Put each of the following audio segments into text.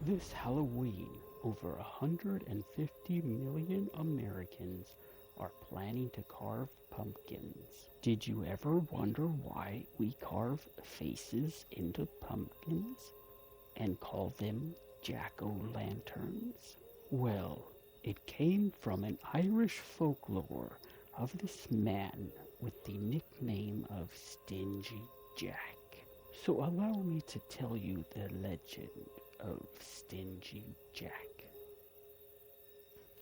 This Halloween, over 150 million Americans are planning to carve pumpkins. Did you ever wonder why we carve faces into pumpkins and call them jack-o'-lanterns? Well, it came from an Irish folklore of this man with the nickname of Stingy Jack. So allow me to tell you the legend of Stingy Jack.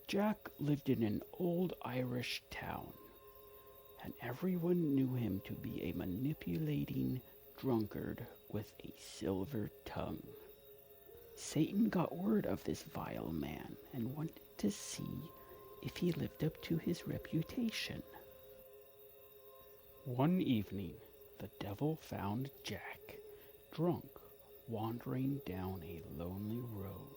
Jack lived in an old Irish town, and everyone knew him to be a manipulating drunkard with a silver tongue. Satan got word of this vile man and wanted to see if he lived up to his reputation. One evening, the devil found Jack, drunk, wandering down a lonely road.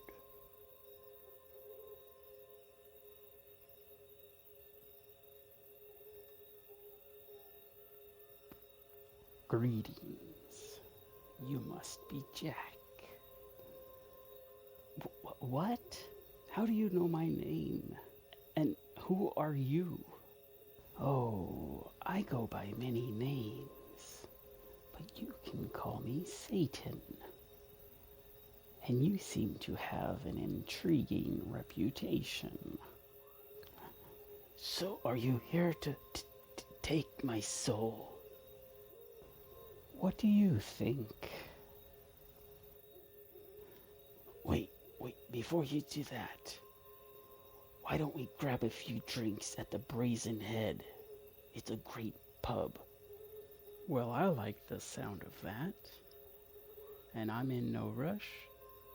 Greetings. You must be Jack. What? How do you know my name? And who are you? Oh, I go by many names, but you can call me Satan. And you seem to have an intriguing reputation. So are you here to take my soul? What do you think? Wait, before you do that, why don't we grab a few drinks at the Brazen Head? It's a great pub. Well, I like the sound of that. And I'm in no rush,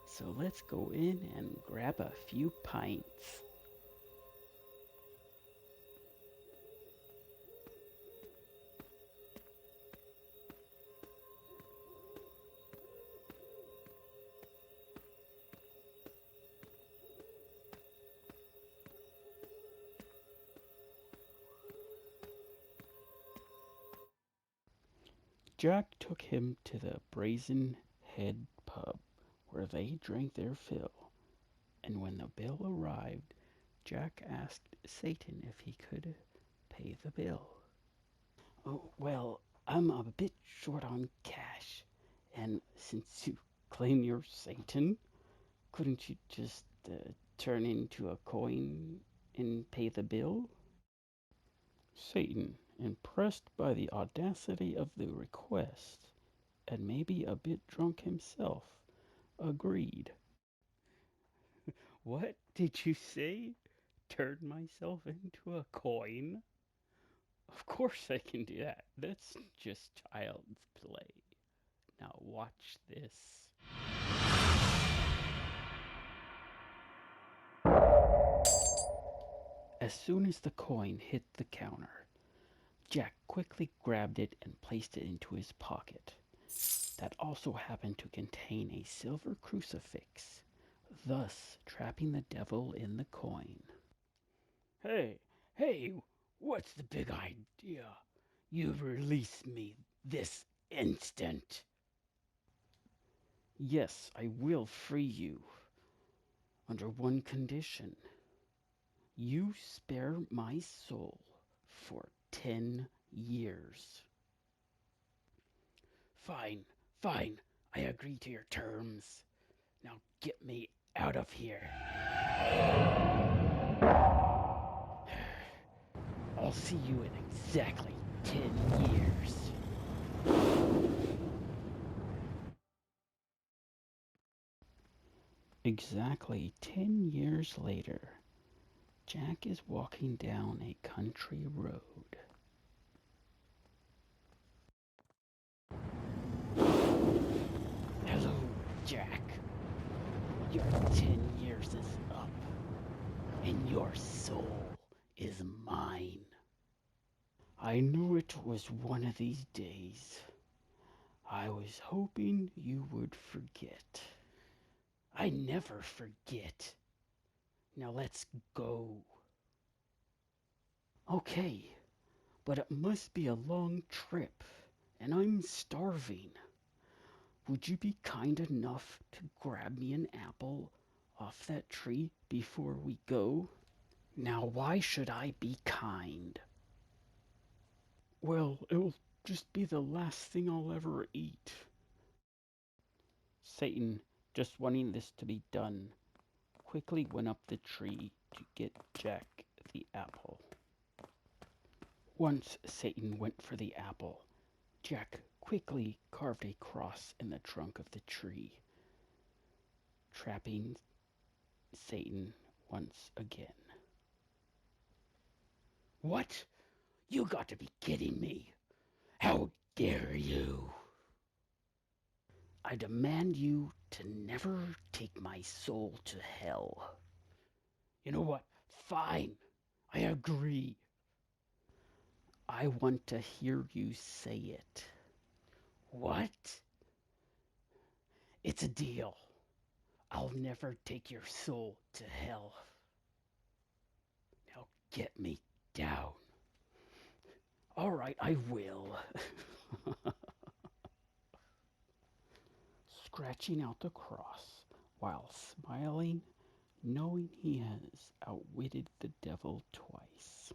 so let's go in and grab a few pints. Jack took him to the Brazen Head pub, where they drank their fill, and when the bill arrived, Jack asked Satan if he could pay the bill. Oh, well, I'm a bit short on cash, and since you claim you're Satan, couldn't you just turn into a coin and pay the bill? Satan, impressed by the audacity of the request, and maybe a bit drunk himself, agreed. What did you say? Turn myself into a coin? Of course I can do that. That's just child's play. Now watch this. As soon as the coin hit the counter, Jack quickly grabbed it and placed it into his pocket. That also happened to contain a silver crucifix, thus trapping the devil in the coin. Hey, what's the big idea? You release me this instant. Yes, I will free you. Under one condition. You spare my soul for 10 years. Fine. I agree to your terms. Now get me out of here. I'll see you in exactly 10 years. Exactly 10 years later, Jack is walking down a country road. Hello, Jack. Your 10 years is up, and your soul is mine. I knew it was one of these days. I was hoping you would forget. I never forget. Now let's go. Okay, but it must be a long trip, and I'm starving. would you be kind enough to grab me an apple off that tree before we go? Now, why should I be kind? Well, it'll just be the last thing I'll ever eat. Satan, just wanting this to be done, quickly went up the tree to get Jack the apple. Once Satan went for the apple, Jack quickly carved a cross in the trunk of the tree, trapping Satan once again. What? You got to be kidding me! How dare you! I demand you to never take my soul to hell. You know what? Fine. I agree. I want to hear you say it. What? It's a deal. I'll never take your soul to hell. Now get me down. All right, I will. Scratching out the cross while smiling, knowing he has outwitted the devil twice.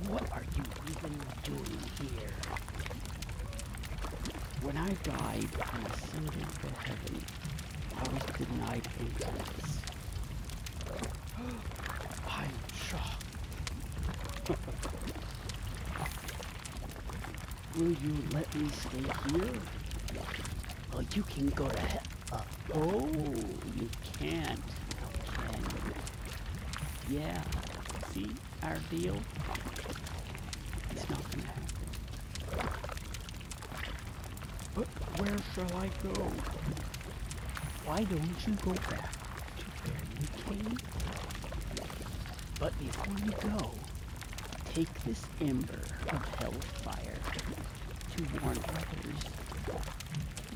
What are you even doing here? When I died and ascended to heaven, I was denied entrance. I'm shocked. Will you let me stay here? Well, you can go to hell. Oh, you can't, can you? Yeah, see our deal? It's not gonna happen. But where shall I go? Why don't you go back to where you came? But before you go, take this ember of hellfire to warn others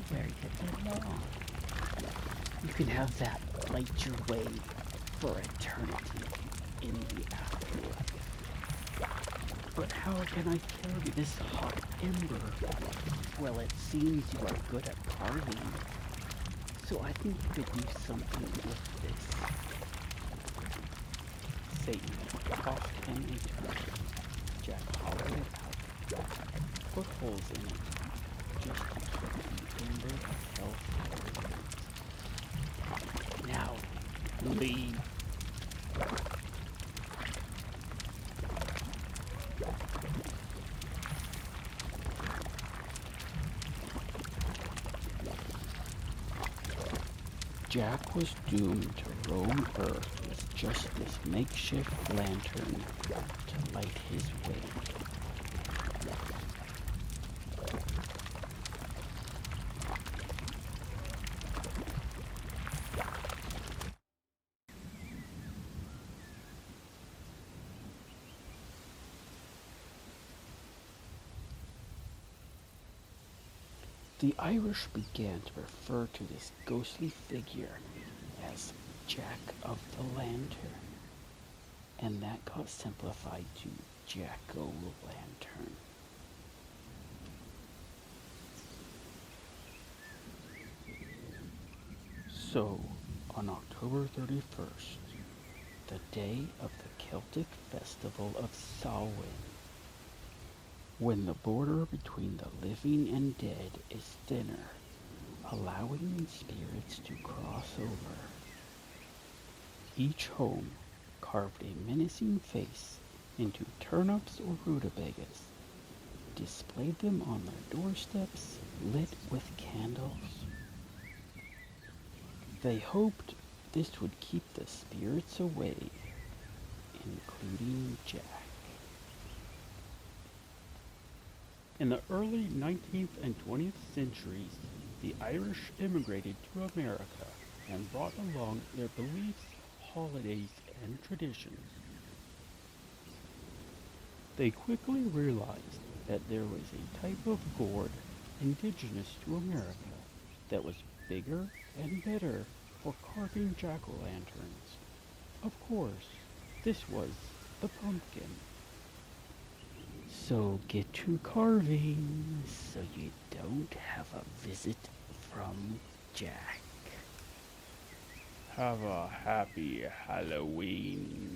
where you belong. You can have that light your way for eternity in the afterlife. But how can I carry this hot ember? Well, it seems you are good at carving, so I think you could do something with this. Satan tossed him a turn. Jack hollowed it out, put holes in it, just to keep the ember of hellfire. Now, leave. Jack was doomed to roam Earth with just this makeshift lantern to light his way. The Irish began to refer to this ghostly figure as Jack of the Lantern, and that got simplified to Jack-o'-lantern. So, on October 31st, the day of the Celtic festival of Samhain, when the border between the living and dead is thinner, allowing spirits to cross over. Each home carved a menacing face into turnips or rutabagas, displayed them on their doorsteps lit with candles. They hoped this would keep the spirits away, including Jack. In the early 19th and 20th centuries, the Irish immigrated to America and brought along their beliefs, holidays, and traditions. They quickly realized that there was a type of gourd indigenous to America that was bigger and better for carving jack-o'-lanterns. Of course, this was the pumpkin. So get to carving so you don't have a visit from Jack. Have a happy Halloween.